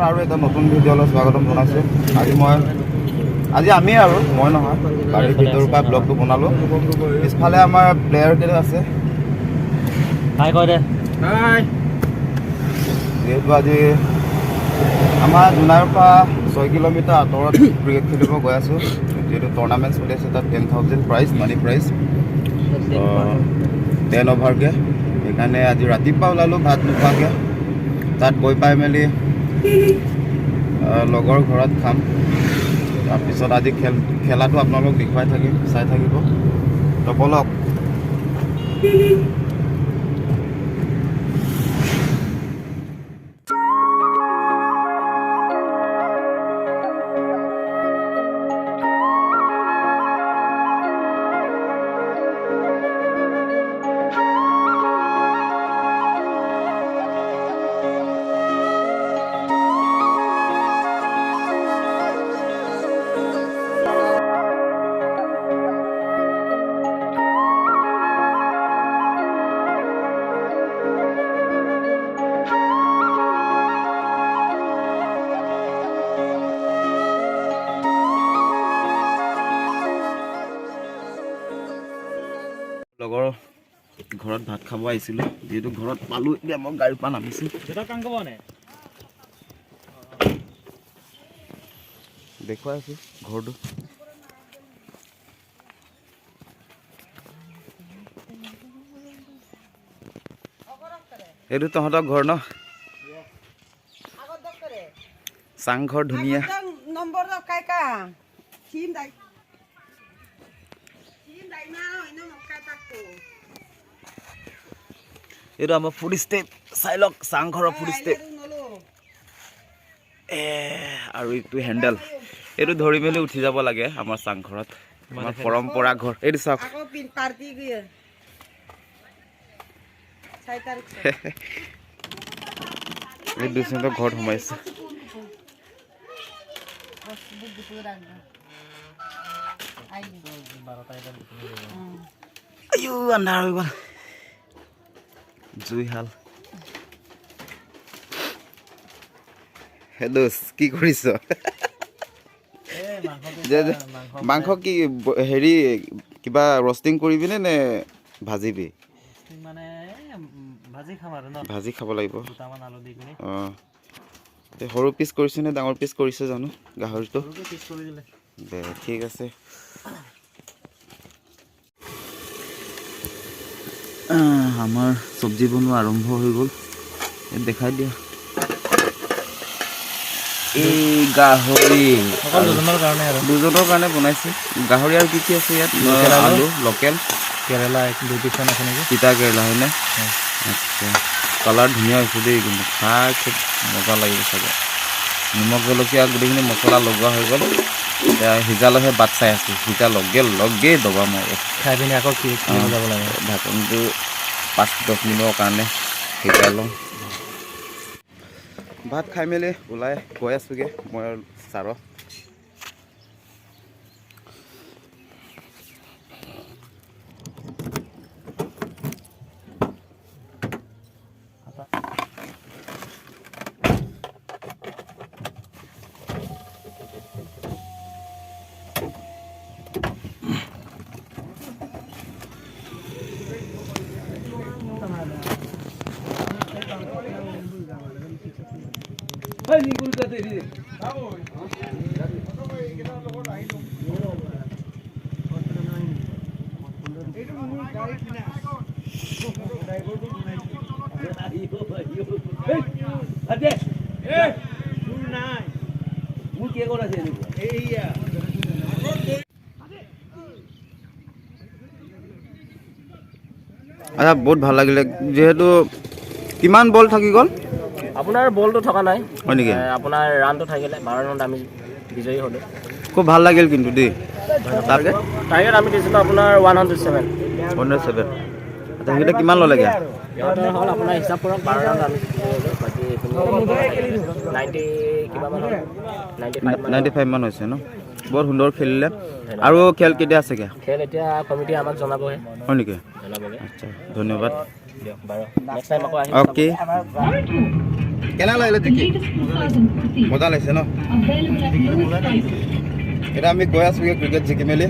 আৰু এটা নতুন ভিডিঅ'লৈ স্বাগতম জনাইছোঁ। আজি আমি আৰু মই নহয় গাড়ীৰ ভিতৰৰ পৰা ব্লগটো বনালোঁ। পিছফালে আমাৰ প্লেয়াৰ কেইটা আছে। হাই কৈ দে। হাই। যিহেতু আজি আমাৰ জোনাইৰ পৰা 6 কিলোমিটাৰ আঁতৰত ক্ৰিকেট খেলিব গৈ আছোঁ। যিহেতু টুৰ্ণামেণ্ট চলি আছে, তাত 10,000 প্ৰাইজ, মানি প্ৰাইজ 10 অভাৰকৈ। সেইকাৰণে আজি ৰাতিপুৱা ওলালোঁ ভাত নোখোৱাকৈ। তাত গৈ পাই মেলি লগৰ ঘৰত খাম। তাৰপিছত আজি খেলাটো আপোনালোক দেখুৱাই থাকিম, চাই থাকিব। তো বলক। লগৰ ঘৰত ভাত খাব আহিছিলোঁ, যিহেতু ঘৰত পালোঁ। এতিয়া মই গাড়ীৰ পৰা নামিছোঁ। দেখুৱাই আছোঁ ঘৰটো। এইটো তহঁতৰ ঘৰ ন? চাংঘৰ ধুনীয়া। এইটো আমাৰ ফুড ষ্টেপ, চাই লওক চাংঘৰৰ ফুড ষ্টেপ। আৰু এইটো হেণ্ডেল, এইটো ধৰি মেলি উঠি যাব লাগে আমাৰ চাংঘৰত। আমাৰ পৰম্পৰা ঘৰ। এইটো চাওক, এই দুচেণ্টৰ ঘৰত সোমাইছে। আন্ধাৰ হৈ গ'ল। জুইশাল। হেদোস কি কৰিছ? মাংস কি হেৰি কিবা ৰষ্টিং কৰিবিনে নে ভাজিবি? মানে ভাজি খাম আৰু ন? ভাজি খাব লাগিব। দুটামান আলু দি কিনে। অঁ, সৰু পিচ কৰিছে নে ডাঙৰ পিচ কৰিছে জানো গাহৰিটো? পিচ কৰি দিলে। দে ঠিক আছে। আমাৰ চব্জি বনোৱা আৰম্ভ হৈ গ'ল। দেখাই দিয়া। এই গাহৰি দুজনৰ কাৰণে বনাইছে। গাহৰি আৰু কি কি আছে ইয়াত? আলু লোকেল, কেৰেলা 2 পিচমান আছে নেকি? তিতা কেৰেলা হয়নে? আচ্ছা, কালাৰ ধুনীয়া হৈছে দেই, কিন্তু খাই খুব মজা লাগিব চাগে। নিমখ জলকীয়া গোটেইখিনি মছলা লগোৱা হৈ গ'ল। এতিয়া সিজালৈহে বাট চাই আছোঁ। সিজা লগেই দবা মাৰি খাই পিনি আকৌ কি যাব লাগে। ঢাকনটো 5-10 মিনিটৰ কাৰণে সিজাই লওঁ। ভাত খাই মেলি ওলাই গৈ আছোঁগৈ মই ছাৰক। আচ্ছা, বহুত ভাল লাগিলে। যিহেতু কিমান বল থাকি গ'ল? আপোনাৰ বলটো থকা নাই, হয় নেকি? আপোনাৰ ৰানটো থাকিলে 12 ৰাউণ্ড আমি বিজয়ী হ'লোঁ। খুব ভাল লাগিল কিন্তু দেই। টাৰ্গেট আমি দিছিলোঁ আপোনাৰ 107। 107। আচ্ছা, সেইকেইটা কিমান ল'লেগৈ? হ'ল আপোনাৰ হিচাপ কৰক, 12 ৰাউণ্ড আমি বাকী 90 কিমান হ'ল, 95 মান হৈছে ন? বৰ সুন্দৰ খেলিলে। আৰু খেল কেতিয়া আছেগৈ? খেল এতিয়া কমিটিয়ে আমাক জনাবহে। হয় নেকি? জনাবগৈ। আচ্ছা, ধন্যবাদ। দিয়ক বাৰু, নেক্সট টাইম আকৌ আহিম। অ'কে। কেনে লাগিলে দেখি মজা লাগিছে ন এতিয়া আমি গৈ আছোগে ক্ৰিকেট জিকি মেলি